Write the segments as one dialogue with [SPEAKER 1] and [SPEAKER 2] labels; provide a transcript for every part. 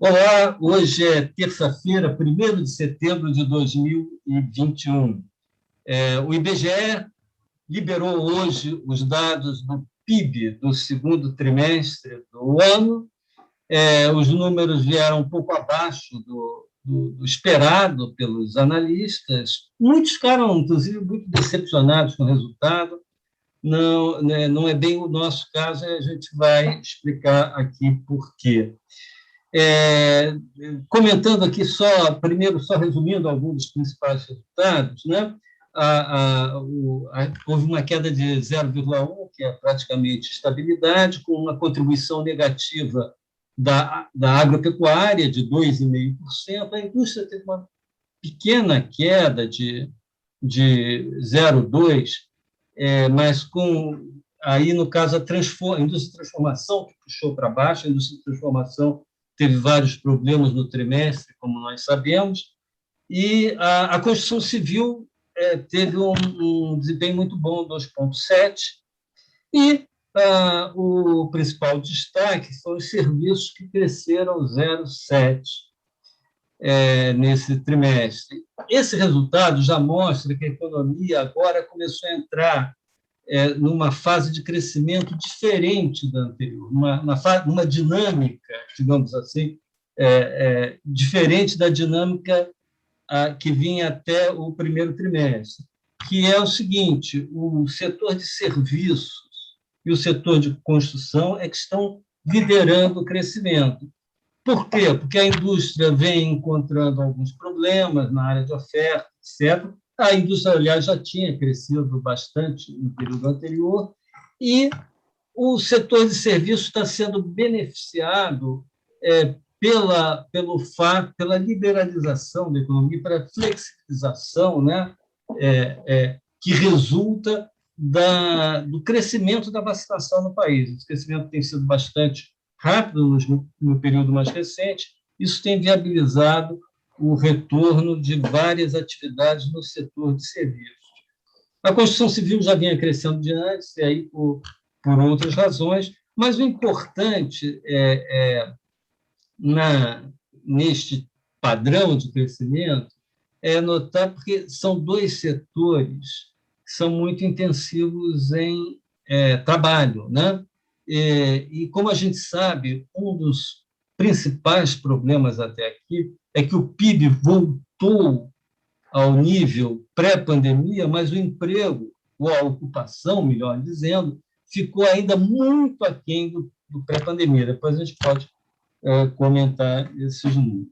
[SPEAKER 1] Olá, hoje é terça-feira, 1º de setembro de 2021. O IBGE liberou hoje os dados do PIB do segundo trimestre do ano. Os números vieram um pouco abaixo do esperado pelos analistas. Muitos ficaram, inclusive, muito decepcionados com o resultado. Não, né, não é bem o nosso caso, e a gente vai explicar aqui por quê. É, Comentando aqui primeiro, só resumindo alguns dos principais resultados, né? Houve uma queda de 0,1, que é praticamente estabilidade, com uma contribuição negativa da agropecuária de 2,5%. A indústria teve uma pequena queda de 0,2%, mas aí, no caso, a indústria de transformação, que puxou para baixo. A indústria de transformação teve vários problemas no trimestre, como nós sabemos, e a construção civil teve um desempenho muito bom, 2,7%, e o principal destaque foram os serviços, que cresceram 0,7% nesse trimestre. Esse resultado já mostra que a economia agora começou a entrar numa fase de crescimento diferente da anterior, uma dinâmica, digamos assim, diferente da dinâmica que vinha até o primeiro trimestre, que é o seguinte: o setor de serviços e o setor de construção que estão liderando o crescimento. Por quê? Porque a indústria vem encontrando alguns problemas na área de oferta, etc. A indústria, aliás, já tinha crescido bastante no período anterior, e o setor de serviços está sendo beneficiado pela liberalização da economia, pela flexibilização, né, que resulta do crescimento da vacinação no país. Esse crescimento tem sido bastante rápido no período mais recente. Isso tem viabilizado o retorno de várias atividades no setor de serviços. A construção civil já vinha crescendo de antes, e aí por outras razões, mas o importante neste padrão de crescimento é notar, porque são dois setores que são muito intensivos em trabalho, né? E, como a gente sabe, um dos principais problemas até aqui é que o PIB voltou ao nível pré-pandemia, mas o emprego, ou a ocupação, melhor dizendo, ficou ainda muito aquém do pré-pandemia. Depois a gente pode comentar esses números.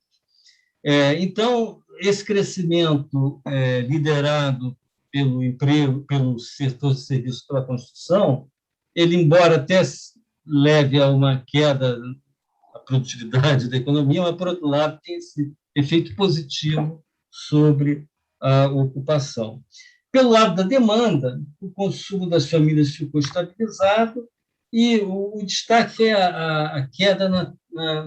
[SPEAKER 1] Então, esse crescimento liderado pelo emprego, pelo setor de serviços, pela construção, ele, embora até leve a uma queda da produtividade da economia, mas, por outro lado, tem esse efeito positivo sobre a ocupação. Pelo lado da demanda, o consumo das famílias ficou estabilizado, e o destaque é a queda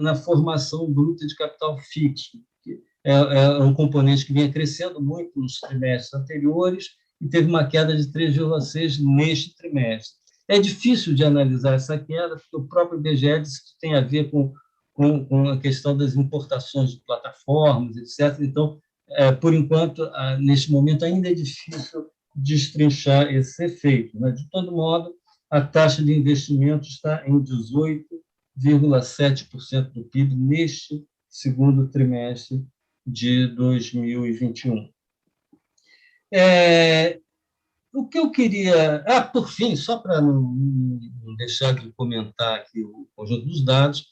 [SPEAKER 1] na formação bruta de capital fixo, que é um componente que vinha crescendo muito nos trimestres anteriores e teve uma queda de 3,6% neste trimestre. É difícil de analisar essa queda, porque o próprio IBGE disse que tem a ver com a questão das importações de plataformas, etc. Então, por enquanto, neste momento, ainda é difícil destrinchar esse efeito, né? De todo modo, a taxa de investimento está em 18,7% do PIB neste segundo trimestre de 2021. O que eu queria... por fim, só para não deixar de comentar aqui o conjunto dos dados,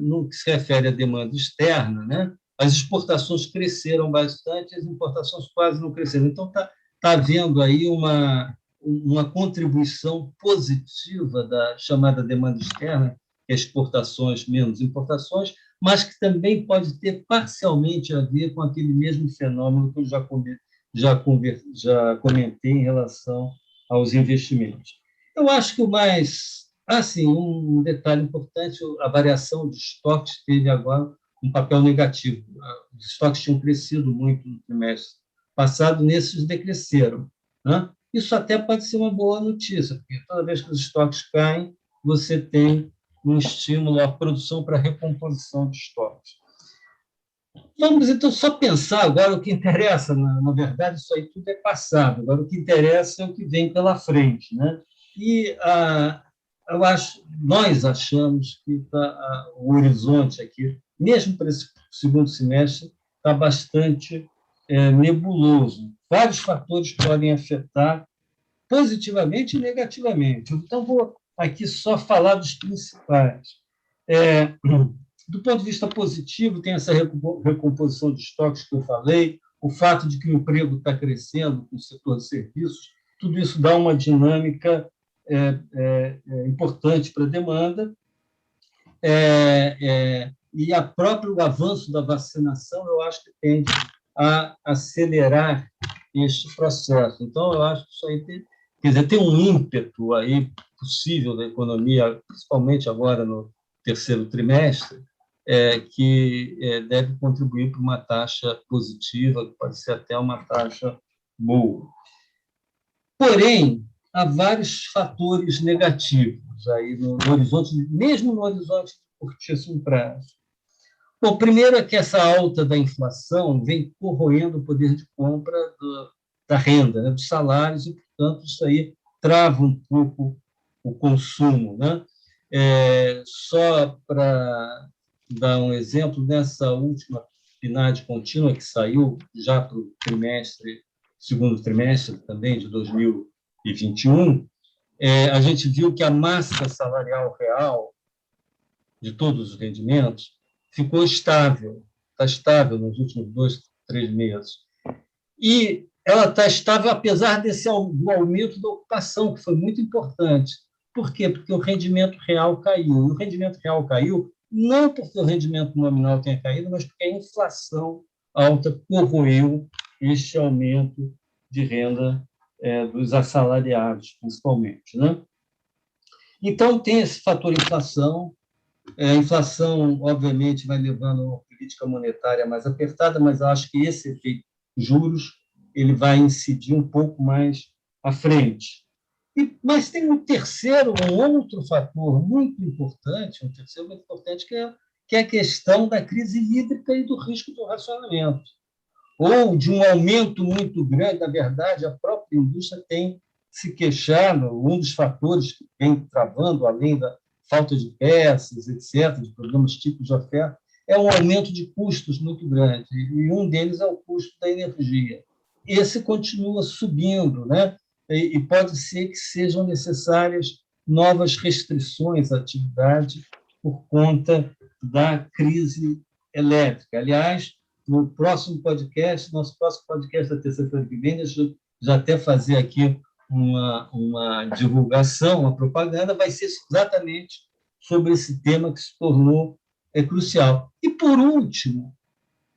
[SPEAKER 1] no que se refere à demanda externa, né, as exportações cresceram bastante, as importações quase não cresceram. Então, está havendo aí uma contribuição positiva da chamada demanda externa, que é exportações menos importações, mas que também pode ter parcialmente a ver com aquele mesmo fenômeno que eu já comentei em relação aos investimentos. Eu acho que o mais... sim, um detalhe importante: a variação de estoques teve agora um papel negativo. Os estoques tinham crescido muito no trimestre passado, nesses decresceram, né? Isso até pode ser uma boa notícia, porque toda vez que os estoques caem, você tem um estímulo à produção para recomposição de estoques. Vamos, então, só pensar agora o que interessa. Na verdade, isso aí tudo é passado. Agora, o que interessa é o que vem pela frente, né? E nós achamos que o horizonte aqui, mesmo para esse segundo semestre, está bastante nebuloso. Vários fatores podem afetar positivamente e negativamente. Então, vou aqui só falar dos principais. Do ponto de vista positivo, tem essa recomposição de estoques que eu falei, o fato de que o emprego está crescendo no setor de serviços, tudo isso dá uma dinâmica importante para a demanda, e o próprio avanço da vacinação, eu acho que tende a acelerar este processo. Então, eu acho que isso aí tem um ímpeto aí possível da economia, principalmente agora no terceiro trimestre, que deve contribuir para uma taxa positiva, que pode ser até uma taxa boa. Porém, há vários fatores negativos aí no horizonte, mesmo no horizonte de curtíssimo prazo. Bom, primeiro é que essa alta da inflação vem corroendo o poder de compra da renda, né, dos salários, e, portanto, isso aí trava um pouco o consumo, né? Só para dar um exemplo, nessa última PNAD contínua que saiu já para o segundo trimestre também de 2021, a gente viu que a massa salarial real de todos os rendimentos ficou estável, está estável nos últimos 2, 3 meses. E ela está estável apesar do aumento da ocupação, que foi muito importante. Por quê? Porque o rendimento real caiu. E o rendimento real caiu não porque o rendimento nominal tenha caído, mas porque a inflação alta corroeu este aumento de renda dos assalariados, principalmente, né? Então, tem esse fator inflação. A inflação, obviamente, vai levando a uma política monetária mais apertada, mas acho que esse efeito juros ele vai incidir um pouco mais à frente. Mas tem um outro fator muito importante, que é a questão da crise hídrica e do risco do racionamento, ou de um aumento muito grande. Na verdade, a própria indústria tem se queixado, um dos fatores que vem travando, além da falta de peças, etc., de problemas típicos de oferta, é um aumento de custos muito grande, e um deles é o custo da energia. Esse continua subindo, né? E pode ser que sejam necessárias novas restrições à atividade por conta da crise elétrica. Aliás, no próximo podcast, nosso próximo podcast da terça-feira que vem, deixa eu já até fazer aqui uma divulgação, uma propaganda, vai ser exatamente sobre esse tema que se tornou crucial. E, por último,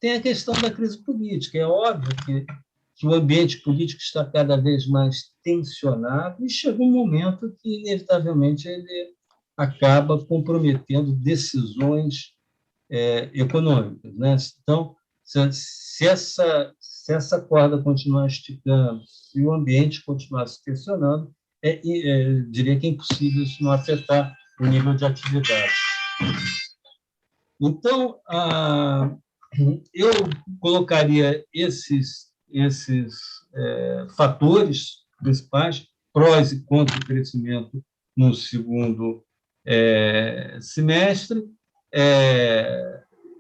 [SPEAKER 1] tem a questão da crise política. É óbvio que o ambiente político está cada vez mais tensionado e chega um momento que, inevitavelmente, ele acaba comprometendo decisões econômicas, né? Então, se essa corda continuar esticando, se o ambiente continuar se tensionando, diria que é impossível isso não afetar o nível de atividade. Então, eu colocaria esses fatores principais, prós e contras do crescimento no segundo semestre.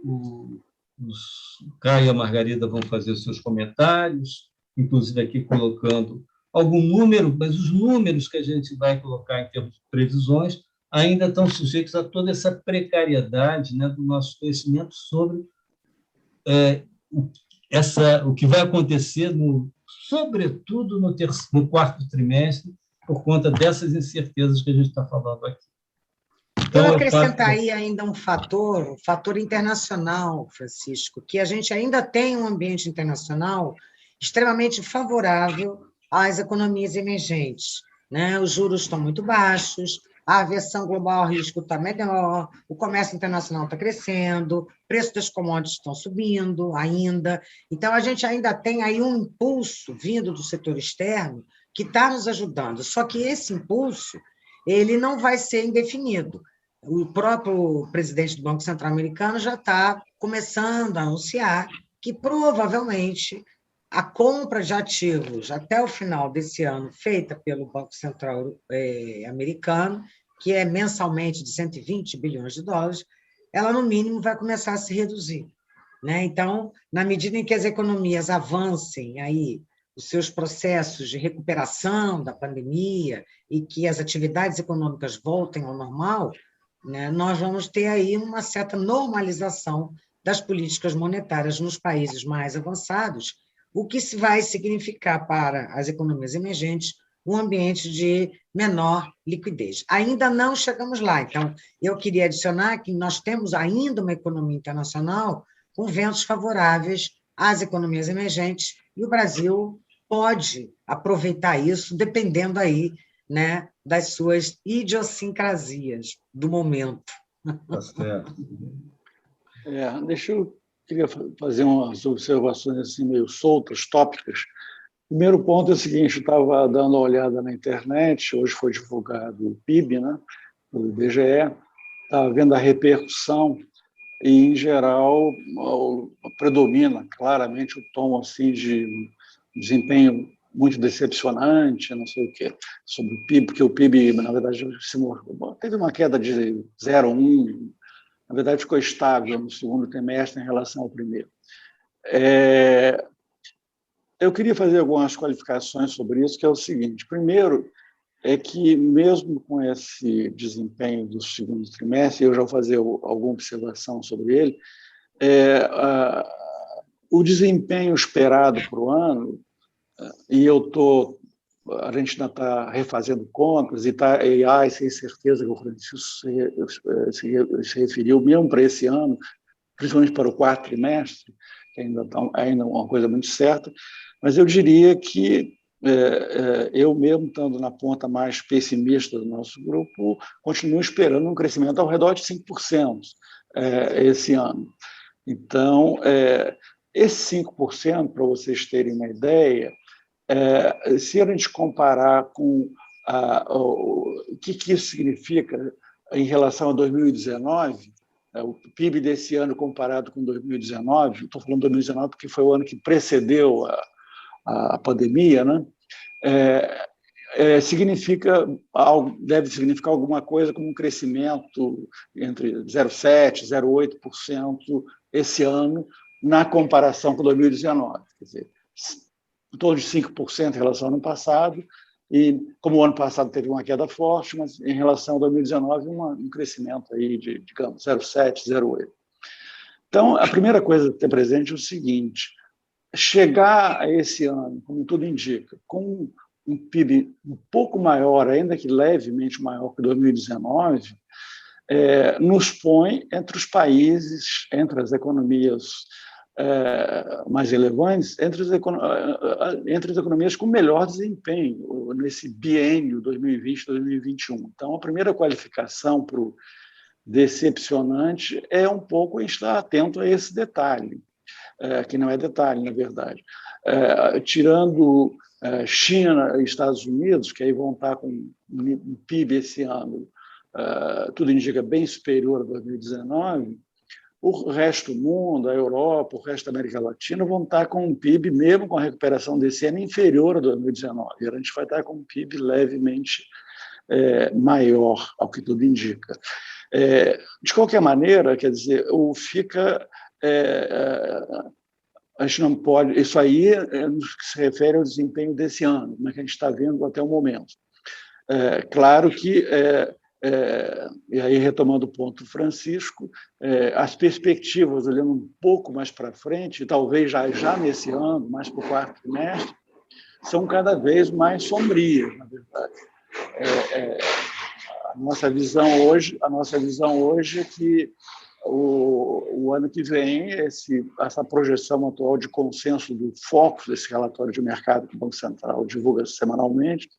[SPEAKER 1] O Caio e a Margarida vão fazer seus comentários, inclusive aqui colocando algum número, mas os números que a gente vai colocar em termos de previsões ainda estão sujeitos a toda essa precariedade, né, do nosso conhecimento sobre o que vai acontecer, sobretudo no quarto trimestre, por conta dessas incertezas que a gente está falando aqui.
[SPEAKER 2] Então, eu acrescentaria ainda um fator internacional, Francisco, que a gente ainda tem um ambiente internacional extremamente favorável às economias emergentes, né? Os juros estão muito baixos, a aversão global ao risco está melhor, o comércio internacional está crescendo, o preço das commodities estão subindo ainda. Então, a gente ainda tem aí um impulso vindo do setor externo que está nos ajudando. Só que esse impulso ele não vai ser indefinido. O próprio presidente do Banco Central americano já está começando a anunciar que, provavelmente, a compra de ativos até o final desse ano, feita pelo Banco Central americano, que é mensalmente de 120 bilhões de dólares, ela, no mínimo, vai começar a se reduzir, né? Então, na medida em que as economias avancem aí os seus processos de recuperação da pandemia e que as atividades econômicas voltem ao normal, né, nós vamos ter aí uma certa normalização das políticas monetárias nos países mais avançados, o que vai significar para as economias emergentes um ambiente de menor liquidez. Ainda não chegamos lá, então, eu queria adicionar que nós temos ainda uma economia internacional com ventos favoráveis às economias emergentes, e o Brasil pode aproveitar isso, dependendo aí, né, das suas idiosincrasias do momento.
[SPEAKER 1] Tá certo.
[SPEAKER 3] Queria fazer umas observações assim, meio soltas, tópicas. O primeiro ponto é o seguinte: eu estava dando uma olhada na internet, hoje foi divulgado o PIB, né, do IBGE, estava vendo a repercussão e, em geral, predomina claramente o tom assim, de desempenho muito decepcionante, não sei o quê, sobre o PIB, porque o PIB, na verdade, teve uma queda de 0,1%, na verdade, ficou estável no segundo trimestre em relação ao primeiro. Eu queria fazer algumas qualificações sobre isso, que é o seguinte: primeiro, é que, mesmo com esse desempenho do segundo trimestre, eu já vou fazer alguma observação sobre ele, o desempenho esperado para o ano, e a gente ainda está refazendo contas, e há essa incerteza que o Francisco se referiu, mesmo para esse ano, principalmente para o quarto trimestre, que ainda é uma coisa muito certa, mas eu diria que eu mesmo, estando na ponta mais pessimista do nosso grupo, continuo esperando um crescimento ao redor de 5% esse ano. Então, esse 5%, para vocês terem uma ideia, se a gente comparar com o que isso significa em relação a 2019, o PIB desse ano comparado com 2019, estou falando 2019 porque foi o ano que precedeu a pandemia, né? Deve significar alguma coisa como um crescimento entre 0,7% e 0,8% esse ano, na comparação com 2019. Quer dizer, em torno de 5% em relação ao ano passado, e como o ano passado teve uma queda forte, mas em relação a 2019, um crescimento aí de, digamos, 0,7%, 0,8%. Então, a primeira coisa a ter presente é o seguinte: chegar a esse ano, como tudo indica, com um PIB um pouco maior, ainda que levemente maior que 2019, nos põe entre os países, entre as economias mais relevantes, entre as economias com melhor desempenho nesse biênio 2020-2021. Então, a primeira qualificação para o decepcionante é um pouco estar atento a esse detalhe, que não é detalhe, na verdade. Tirando China e Estados Unidos, que aí vão estar com um PIB esse ano, tudo indica bem superior a 2019, o resto do mundo, a Europa, o resto da América Latina, vão estar com um PIB, mesmo com a recuperação desse ano, inferior a 2019. E a gente vai estar com um PIB levemente maior, ao que tudo indica. De qualquer maneira, quer dizer, a gente não pode... Isso aí no que se refere ao desempenho desse ano, como é que a gente está vendo até o momento. Claro que... e aí, retomando o ponto do Francisco, as perspectivas, olhando um pouco mais para frente, talvez já nesse ano, mais para o quarto trimestre, são cada vez mais sombrias, na verdade. A nossa visão hoje é que o ano que vem, essa projeção atual de consenso do foco desse relatório de mercado que o Banco Central divulga semanalmente,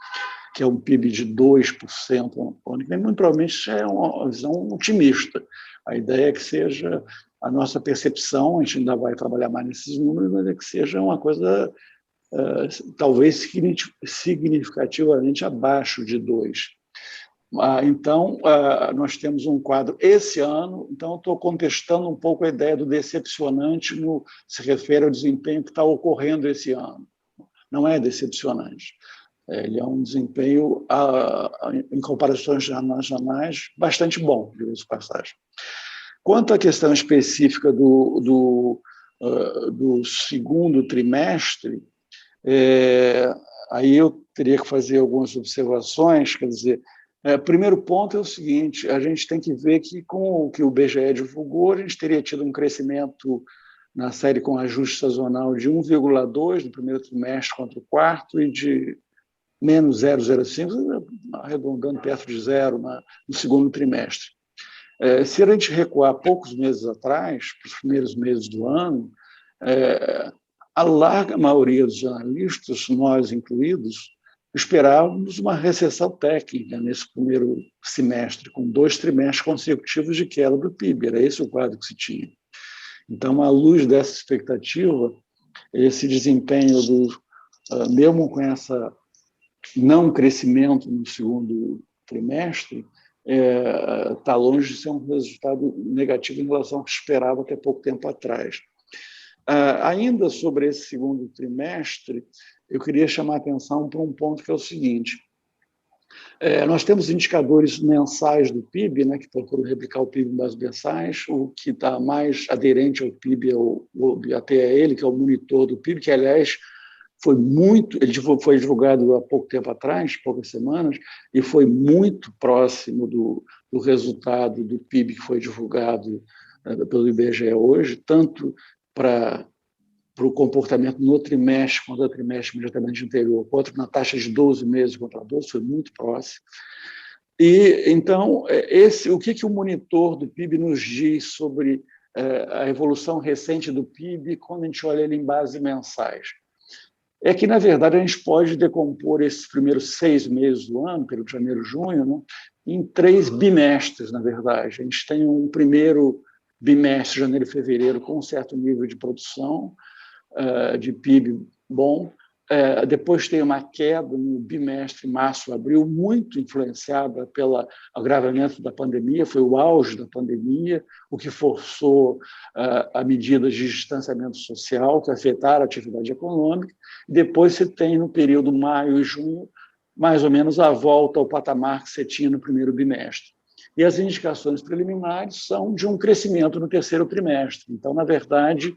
[SPEAKER 3] que é um PIB de 2% no ano que vem, muito provavelmente é uma visão otimista. A ideia é que seja a nossa percepção, a gente ainda vai trabalhar mais nesses números, mas é que seja uma coisa talvez significativamente abaixo de 2%. Então, nós temos um quadro esse ano, então estou contestando um pouco a ideia do decepcionante no se refere ao desempenho que está ocorrendo esse ano. Não é decepcionante. Ele é um desempenho, em comparações internacionais, bastante bom, diga-se de passagem. Quanto à questão específica do segundo trimestre, aí eu teria que fazer algumas observações, quer dizer, primeiro ponto é o seguinte, a gente tem que ver que com o que o BGE divulgou, a gente teria tido um crescimento na série com ajuste sazonal de 1,2 no primeiro trimestre contra o quarto e de menos 0,05, arredondando perto de zero no segundo trimestre. Se a gente recuar poucos meses atrás, para os primeiros meses do ano, a larga maioria dos analistas, nós incluídos, esperávamos uma recessão técnica nesse primeiro semestre, com 2 trimestres consecutivos de queda do PIB. Era esse o quadro que se tinha. Então, à luz dessa expectativa, esse desempenho, mesmo com essa não crescimento no segundo trimestre, está longe de ser um resultado negativo em relação ao que se esperava até pouco tempo atrás. Ainda sobre esse segundo trimestre, eu queria chamar a atenção para um ponto que é o seguinte. Nós temos indicadores mensais do PIB, né, que procuram replicar o PIB em bases mensais, o que está mais aderente ao PIB, até ele, que é o monitor do PIB, que, aliás, ele foi divulgado há pouco tempo atrás, poucas semanas, e foi muito próximo do resultado do PIB que foi divulgado pelo IBGE hoje, tanto para o comportamento no trimestre, quanto no trimestre imediatamente anterior, quanto na taxa de 12 meses contra 12, foi muito próximo. E, então, o que o monitor do PIB nos diz sobre a evolução recente do PIB quando a gente olha ele em bases mensais? É que, na verdade, a gente pode decompor esses primeiros 6 meses do ano, período de janeiro e junho, né, em 3 bimestres, na verdade. A gente tem um primeiro bimestre, janeiro e fevereiro, com um certo nível de produção, de PIB bom. Depois tem uma queda no bimestre março, abril, muito influenciada pelo agravamento da pandemia, foi o auge da pandemia, o que forçou a medidas de distanciamento social que afetaram a atividade econômica. Depois você tem, no período maio e junho, mais ou menos a volta ao patamar que você tinha no primeiro bimestre. E as indicações preliminares são de um crescimento no terceiro trimestre. Então, na verdade,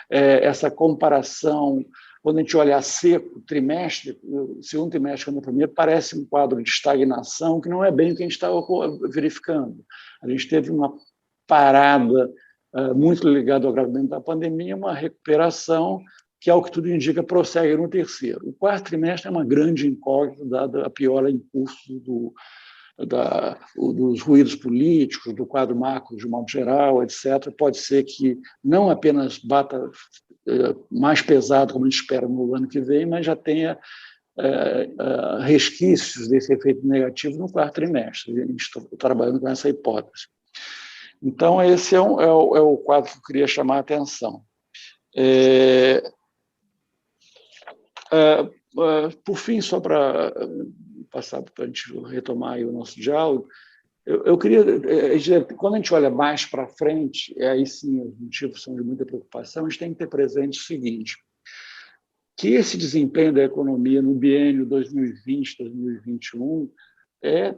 [SPEAKER 3] essa comparação, quando a gente olha a seco, trimestre, o segundo trimestre contra o primeiro, parece um quadro de estagnação, que não é bem o que a gente estava verificando. A gente teve uma parada muito ligada ao agravamento da pandemia, uma recuperação que, ao que tudo indica, prossegue no terceiro. O quarto trimestre é uma grande incógnita, dada a piora em curso dos ruídos políticos, do quadro macro de modo geral, etc. Pode ser que não apenas bata mais pesado, como a gente espera no ano que vem, mas já tenha resquícios desse efeito negativo no quarto trimestre. A gente está trabalhando com essa hipótese. Então, esse é o quadro que eu queria chamar a atenção. Por fim, só para passar para a gente retomar aí o nosso diálogo, eu queria dizer, quando a gente olha mais para frente, aí sim os motivos são de muita preocupação, a gente tem que ter presente o seguinte, que esse desempenho da economia no biênio 2020-2021 é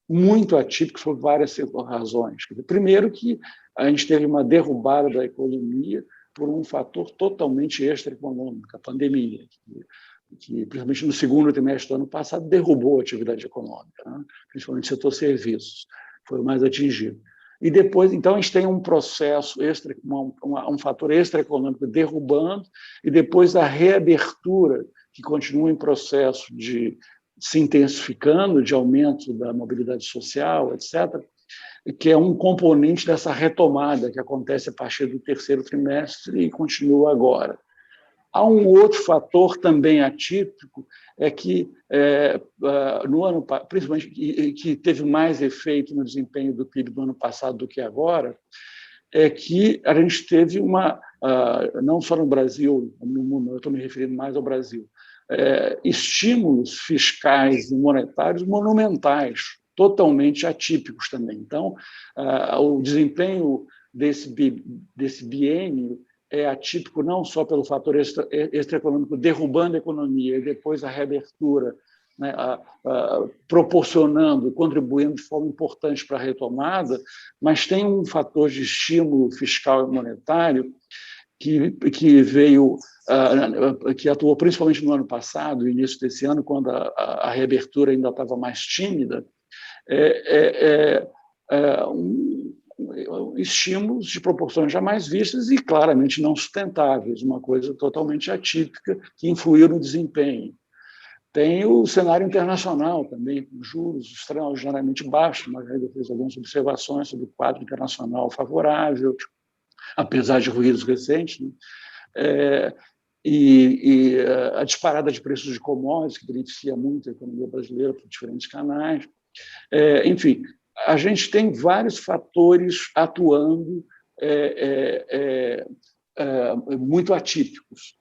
[SPEAKER 3] muito atípico por várias razões. Primeiro que a gente teve uma derrubada da economia por um fator totalmente extraeconômico, a pandemia, que principalmente no segundo trimestre do ano passado, derrubou a atividade econômica, né? Principalmente o setor serviços, foi o mais atingido. E depois, então, a gente tem um processo, um fator extraeconômico derrubando, e depois a reabertura, que continua em processo de se intensificando, de aumento da mobilidade social, etc., que é um componente dessa retomada que acontece a partir do terceiro trimestre e continua agora. Há um outro fator também atípico, é que no ano, principalmente que teve mais efeito no desempenho do PIB do ano passado do que agora, é que a gente teve não só no Brasil, no mundo, eu estou me referindo mais ao Brasil, estímulos fiscais e monetários monumentais totalmente atípicos também. Então, o desempenho desse biênio é atípico não só pelo fator extraeconômico derrubando a economia e depois a reabertura, né, proporcionando, contribuindo de forma importante para a retomada, mas tem um fator de estímulo fiscal e monetário que veio, que atuou principalmente no ano passado, no início desse ano, quando a reabertura ainda estava mais tímida, estímulos de proporções jamais vistas e claramente não sustentáveis, uma coisa totalmente atípica que influiu no desempenho. Tem o cenário internacional também, com juros extraordinariamente baixos, mas ainda fez algumas observações sobre o quadro internacional favorável, apesar de ruídos recentes, né? E a disparada de preços de commodities, que beneficia muito a economia brasileira por diferentes canais. Enfim, a gente tem vários fatores atuando muito atípicos.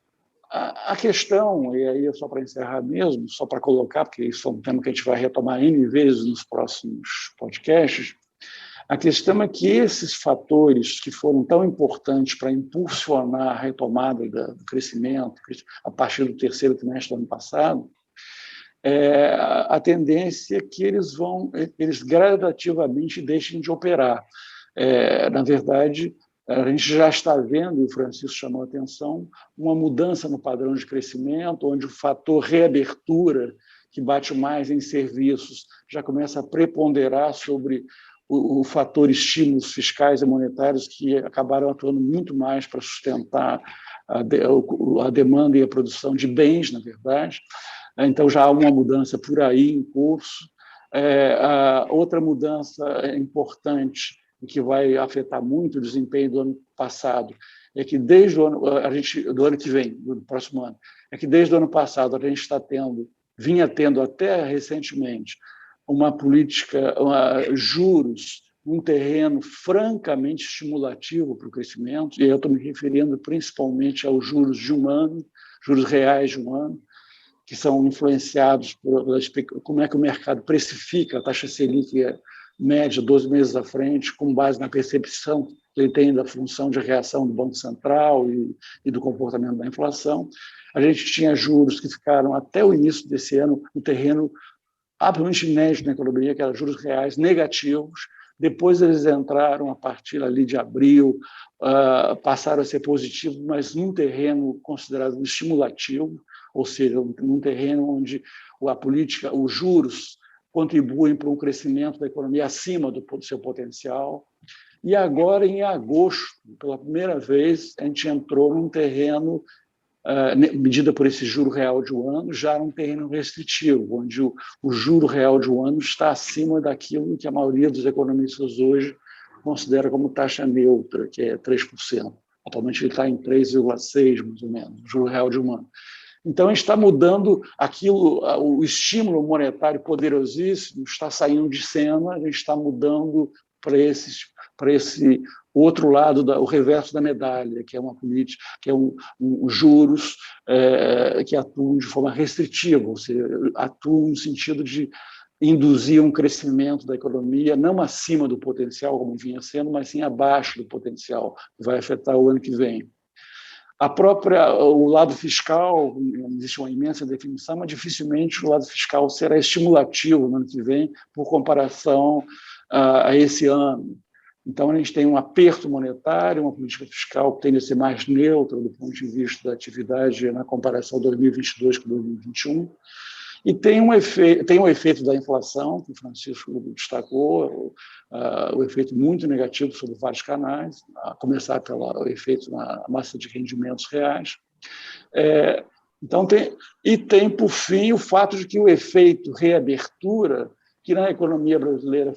[SPEAKER 3] A questão, e aí é só para encerrar mesmo, só para colocar, porque isso é um tema que a gente vai retomar N vezes nos próximos podcasts, a questão é que esses fatores que foram tão importantes para impulsionar a retomada do crescimento a partir do terceiro trimestre do ano passado, a tendência é que eles gradativamente deixem de operar. Na verdade, a gente já está vendo, e o Francisco chamou a atenção, uma mudança no padrão de crescimento, onde o fator reabertura, que bate mais em serviços, já começa a preponderar sobre o fator estímulos fiscais e monetários, que acabaram atuando muito mais para sustentar a demanda e a produção de bens, na verdade. Então, já há uma mudança por aí em curso. Outra mudança importante, que vai afetar muito o desempenho do ano passado, é que desde do ano que vem, do próximo ano, é que desde o ano passado a gente vinha tendo até recentemente uma política, juros, um terreno francamente estimulativo para o crescimento, e eu estou me referindo principalmente aos juros de um ano, juros reais de um ano, que são influenciados por como é que o mercado precifica a taxa Selic média 12 meses à frente, com base na percepção que ele tem da função de reação do Banco Central e do comportamento da inflação. A gente tinha juros que ficaram até o início desse ano no terreno absolutamente inédito na economia, que eram juros reais negativos. Depois eles entraram a partir ali de abril, passaram a ser positivos, mas num terreno considerado estimulativo, ou seja, num terreno onde a política, os juros contribuem para um crescimento da economia acima do seu potencial. E agora, em agosto, pela primeira vez, a gente entrou num terreno, medida por esse juro real de um ano, já num terreno restritivo, onde o juro real de um ano está acima daquilo que a maioria dos economistas hoje considera como taxa neutra, que é 3%. Atualmente ele está em 3,6%, mais ou menos, o juro real de um ano. Então, a gente está mudando aquilo, o estímulo monetário poderosíssimo está saindo de cena, a gente está mudando para esse outro lado, o reverso da medalha, que é uma política, que é juros que atuam de forma restritiva, ou seja, atuam no sentido de induzir um crescimento da economia, não acima do potencial, como vinha sendo, mas sim abaixo do potencial, que vai afetar o ano que vem. O lado fiscal, existe uma imensa definição, mas dificilmente o lado fiscal será estimulativo no ano que vem, por comparação a esse ano. Então, a gente tem um aperto monetário, uma política fiscal que tende a ser mais neutra do ponto de vista da atividade na comparação de 2022 com 2021. E tem um efeito da inflação, que o Francisco destacou, o efeito muito negativo sobre vários canais, a começar pelo efeito na massa de rendimentos reais. Então, tem, por fim, o fato de que o efeito reabertura, que na economia brasileira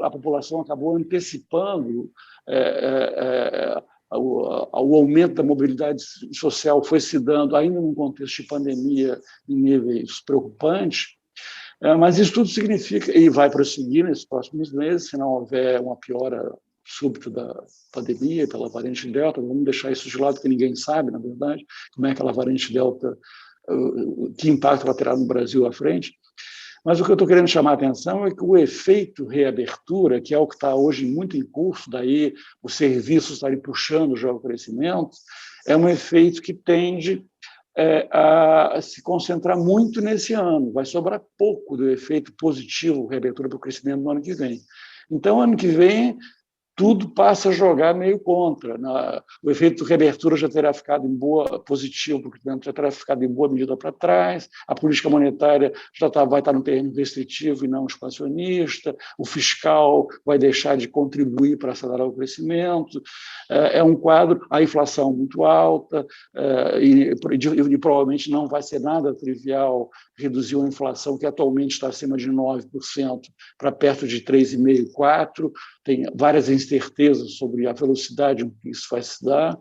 [SPEAKER 3] a população acabou antecipando o aumento da mobilidade social foi se dando ainda num contexto de pandemia em níveis preocupantes, mas isso tudo significa, e vai prosseguir nesses próximos meses, se não houver uma piora súbita da pandemia pela variante Delta, vamos deixar isso de lado, porque ninguém sabe, na verdade, como é que aquela variante Delta, que impacto ela terá no Brasil à frente. Mas o que eu estou querendo chamar a atenção é que o efeito reabertura, que é o que está hoje muito em curso, daí os serviços estarem puxando já o crescimento, é um efeito que tende a se concentrar muito nesse ano. Vai sobrar pouco do efeito positivo reabertura para o crescimento no ano que vem. Então, ano que vem, tudo passa a jogar meio contra. O efeito reabertura já terá ficado positivo, porque já terá ficado em boa medida para trás, a política monetária vai estar no terreno restritivo e não expansionista, o fiscal vai deixar de contribuir para acelerar o crescimento, é um quadro, a inflação muito alta, e provavelmente não vai ser nada trivial reduzir a inflação, que atualmente está acima de 9%, para perto de 3,5%, 4%, tem várias incertezas sobre a velocidade com que isso vai se dar.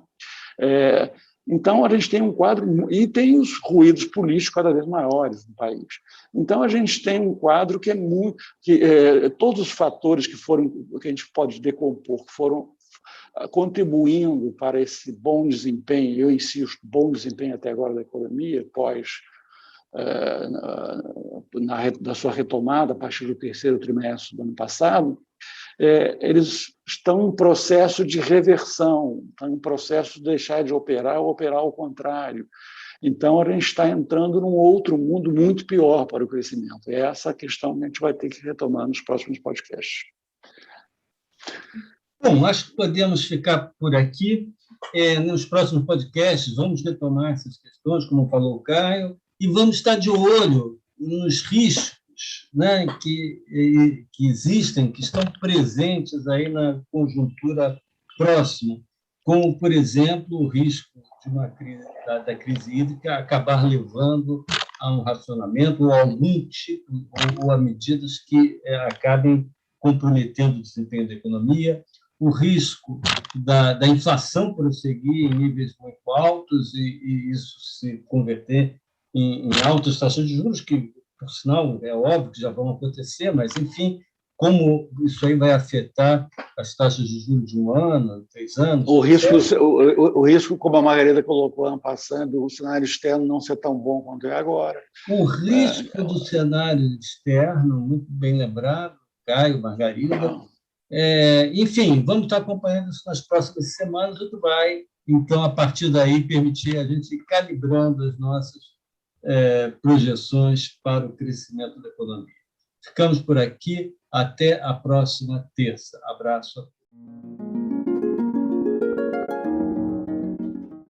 [SPEAKER 3] Então, a gente tem um quadro, e tem os ruídos políticos cada vez maiores no país. Então, a gente tem um quadro que é muito. Todos os fatores que a gente pode decompor, que foram contribuindo para esse bom desempenho, eu insisto, bom desempenho até agora da economia, da sua retomada a partir do terceiro trimestre do ano passado, eles estão em processo de reversão, estão em processo de deixar de operar ou operar ao contrário. Então, a gente está entrando num outro mundo muito pior para o crescimento. É essa a questão que a gente vai ter que retomar nos próximos podcasts.
[SPEAKER 1] Bom, acho que podemos ficar por aqui. Nos próximos podcasts, vamos retomar essas questões, como falou o Caio, e vamos estar de olho nos riscos, né, que existem, que estão presentes aí na conjuntura próxima, como, por exemplo, o risco de uma crise, da crise hídrica acabar levando a um racionamento ou a algum tipo, ou a medidas que acabem comprometendo o desempenho da economia, o risco da inflação prosseguir em níveis muito altos e isso se converter em altas taxas de juros, que, por sinal, é óbvio que já vão acontecer, mas, enfim, como isso aí vai afetar as taxas de juros de 1 ano, 3 anos?
[SPEAKER 3] O risco, como a Margarida colocou ano passado, o cenário externo não ser tão bom quanto é agora.
[SPEAKER 1] O risco do cenário externo, muito bem lembrado, Caio, Margarida. Enfim, vamos estar acompanhando isso nas próximas semanas, o que vai, então, a partir daí, permitir a gente ir calibrando as nossas projeções para o crescimento da economia. Ficamos por aqui. Até a próxima terça. Abraço a todos.